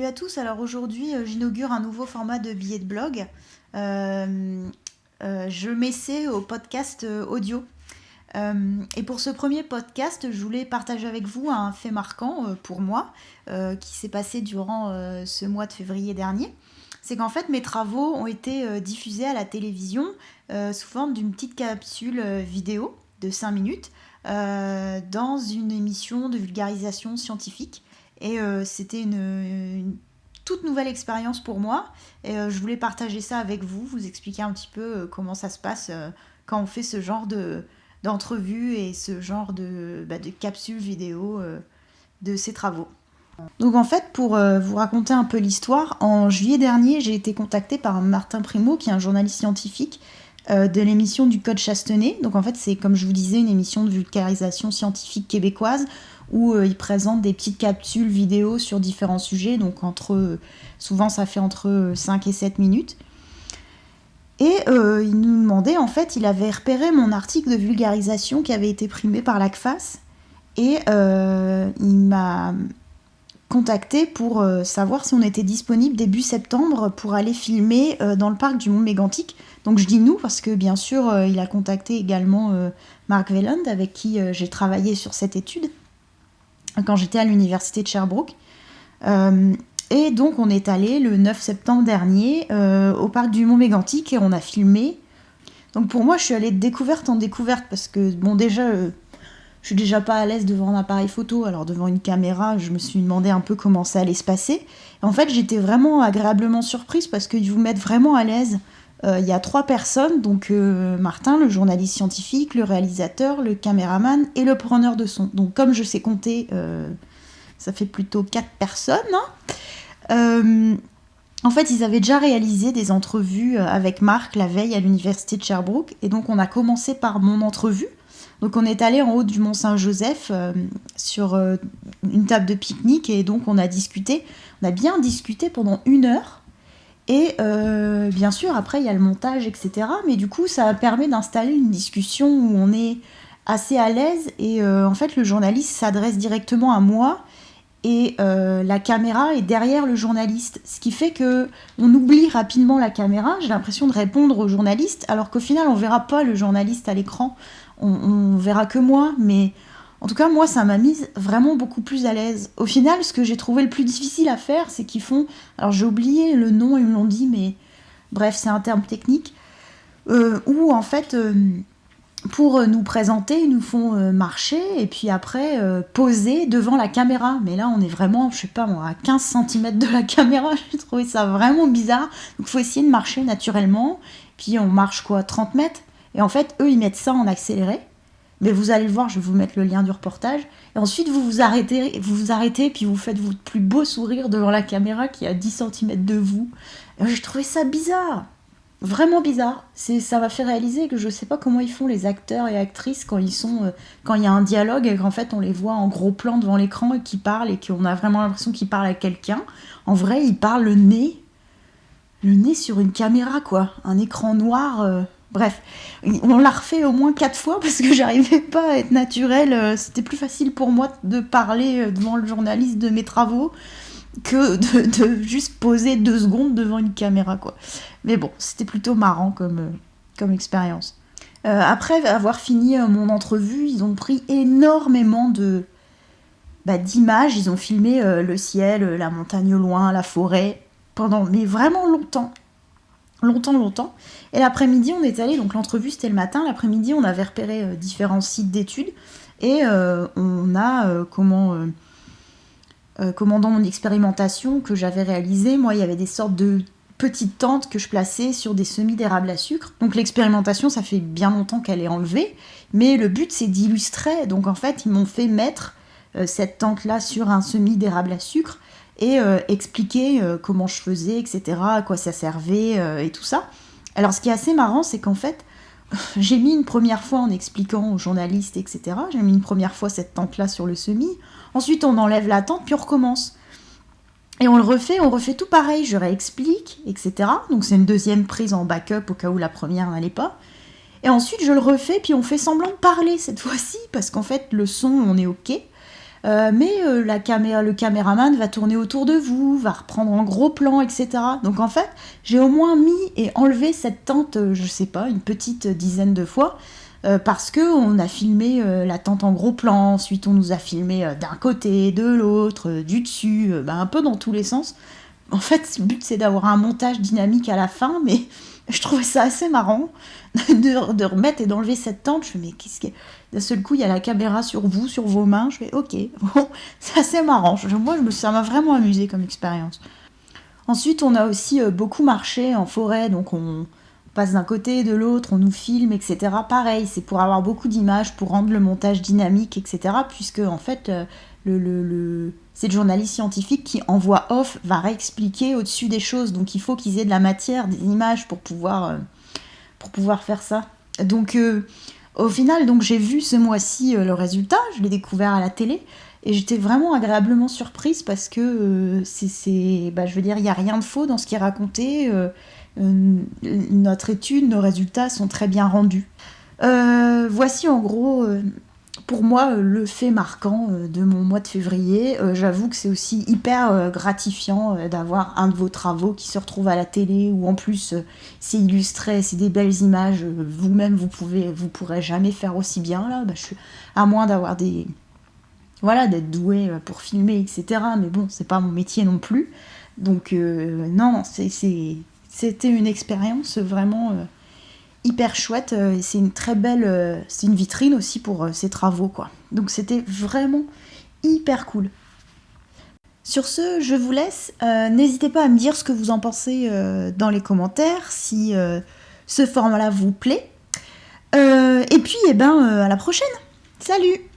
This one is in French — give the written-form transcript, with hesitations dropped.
Salut à tous, alors aujourd'hui j'inaugure un nouveau format de billet de blog. Je m'essaie au podcast audio. Et pour ce premier podcast, je voulais partager avec vous un fait marquant pour moi qui s'est passé durant ce mois de février dernier. C'est qu'en fait mes travaux ont été diffusés à la télévision sous forme d'une petite capsule vidéo de 5 minutes dans une émission de vulgarisation scientifique. Et c'était une toute nouvelle expérience pour moi. Et je voulais partager ça avec vous, vous expliquer un petit peu comment ça se passe quand on fait ce genre d'entrevues et ce genre de capsules vidéo de ces travaux. Donc en fait, pour vous raconter un peu l'histoire, en juillet dernier, j'ai été contactée par Martin Primo, qui est un journaliste scientifique de l'émission du Code Chastenay. Donc en fait, c'est comme je vous disais, une émission de vulgarisation scientifique québécoise où il présente des petites capsules vidéo sur différents sujets. Donc souvent, ça fait entre 5 et 7 minutes. Et il nous demandait, en fait, il avait repéré mon article de vulgarisation qui avait été primé par l'ACFAS. Et il m'a contacté pour savoir si on était disponible début septembre pour aller filmer dans le parc du Mont-Mégantic. Donc je dis nous parce que bien sûr il a contacté également Mark Weyland avec qui j'ai travaillé sur cette étude quand j'étais à l'université de Sherbrooke. Et donc on est allé le 9 septembre dernier au parc du Mont-Mégantic et on a filmé. Donc pour moi je suis allée de découverte en découverte parce que bon déjà... je suis déjà pas à l'aise devant un appareil photo, alors devant une caméra, je me suis demandé un peu comment ça allait se passer. Et en fait, j'étais vraiment agréablement surprise parce qu'ils vous mettent vraiment à l'aise. Il y a 3 personnes, donc Martin, le journaliste scientifique, le réalisateur, le caméraman et le preneur de son. Donc comme je sais compter, ça fait plutôt 4 personnes. En fait, ils avaient déjà réalisé des entrevues avec Marc la veille à l'université de Sherbrooke. Et donc on a commencé par mon entrevue. Donc on est allé en haut du Mont Saint-Joseph sur une table de pique-nique et donc on a discuté. On a bien discuté pendant 1 heure. Et bien sûr, après, il y a le montage, etc. Mais du coup, ça permet d'installer une discussion où on est assez à l'aise. Et en fait, le journaliste s'adresse directement à moi. Et la caméra est derrière le journaliste. Ce qui fait qu'on oublie rapidement la caméra. J'ai l'impression de répondre au journaliste. Alors qu'au final, on ne verra pas le journaliste à l'écran. On verra que moi. Mais en tout cas, moi, ça m'a mise vraiment beaucoup plus à l'aise. Au final, ce que j'ai trouvé le plus difficile à faire, c'est qu'ils font... Alors, j'ai oublié le nom, ils me l'ont dit, mais... Bref, c'est un terme technique. Où, en fait, pour nous présenter, ils nous font marcher et puis après, poser devant la caméra. Mais là, on est vraiment, je sais pas moi, à 15 cm de la caméra. J'ai trouvé ça vraiment bizarre. Donc, il faut essayer de marcher naturellement. Puis, on marche, 30 mètres. Et en fait, eux, ils mettent ça en accéléré. Mais vous allez le voir, je vais vous mettre le lien du reportage. Et ensuite, vous vous arrêtez, puis vous faites votre plus beau sourire devant la caméra qui est à 10 cm de vous. Et j'ai trouvé ça bizarre. Vraiment bizarre. Ça m'a fait réaliser que je sais pas comment ils font les acteurs et actrices quand il y a un dialogue et qu'en fait, on les voit en gros plan devant l'écran et qu'ils parlent et qu'on a vraiment l'impression qu'ils parlent à quelqu'un. En vrai, ils parlent le nez sur une caméra, quoi. Un écran noir... Bref, on l'a refait au moins 4 fois parce que j'arrivais pas à être naturelle. C'était plus facile pour moi de parler devant le journaliste de mes travaux que de juste poser 2 secondes devant une caméra, quoi. Mais bon, c'était plutôt marrant comme expérience. Après avoir fini mon entrevue, ils ont pris énormément d'images. Ils ont filmé le ciel, la montagne au loin, la forêt, mais vraiment longtemps. Et l'après-midi, on est allé, donc l'entrevue c'était le matin, l'après-midi on avait repéré différents sites d'études et on a, commandant mon expérimentation que j'avais réalisée, moi il y avait des sortes de petites tentes que je plaçais sur des semis d'érable à sucre. Donc l'expérimentation, ça fait bien longtemps qu'elle est enlevée, mais le but c'est d'illustrer. Donc en fait, ils m'ont fait mettre cette tente-là sur un semis d'érable à sucre et expliquer comment je faisais, etc., à quoi ça servait et tout ça. Alors ce qui est assez marrant, c'est qu'en fait, j'ai mis une première fois en expliquant aux journalistes, etc., j'ai mis une première fois cette tente-là sur le semis, ensuite on enlève la tente, puis on recommence. Et on refait tout pareil, je réexplique, etc. Donc c'est une deuxième prise en backup au cas où la première n'allait pas. Et ensuite je le refais, puis on fait semblant de parler cette fois-ci, parce qu'en fait le son, on est ok. le caméraman va tourner autour de vous, va reprendre en gros plan, etc. Donc en fait, j'ai au moins mis et enlevé cette tente, je sais pas, une petite dizaine de fois, parce qu'on a filmé la tente en gros plan, ensuite on nous a filmé d'un côté, de l'autre, du dessus, un peu dans tous les sens. En fait, le but c'est d'avoir un montage dynamique à la fin, mais je trouvais ça assez marrant de remettre et d'enlever cette tente. Je fais, mais qu'est-ce que... D'un seul coup, il y a la caméra sur vous, sur vos mains. Je fais, ok, bon, c'est assez marrant. Ça m'a vraiment amusé comme expérience. Ensuite, on a aussi beaucoup marché en forêt, donc on passe d'un côté, de l'autre, on nous filme, etc. Pareil, c'est pour avoir beaucoup d'images, pour rendre le montage dynamique, etc. Puisque, en fait, c'est le journaliste scientifique qui, en voix off, va réexpliquer au-dessus des choses. Donc, il faut qu'ils aient de la matière, des images pour pouvoir faire ça. Donc, au final, donc, j'ai vu ce mois-ci le résultat, je l'ai découvert à la télé, et j'étais vraiment agréablement surprise parce que je veux dire, il n'y a rien de faux dans ce qui est raconté. Notre étude, nos résultats sont très bien rendus. Voici en gros, pour moi, le fait marquant de mon mois de février. J'avoue que c'est aussi hyper gratifiant d'avoir un de vos travaux qui se retrouve à la télé, ou en plus c'est illustré, c'est des belles images. Vous-même, vous pourrez jamais faire aussi bien là. À moins d'avoir d'être doué pour filmer, etc. Mais bon, c'est pas mon métier non plus. Donc non, c'était une expérience vraiment hyper chouette. Et c'est une très belle... c'est une vitrine aussi pour ces travaux, quoi. Donc c'était vraiment hyper cool. Sur ce, je vous laisse. N'hésitez pas à me dire ce que vous en pensez dans les commentaires, si ce format-là vous plaît. Et puis, à la prochaine. Salut!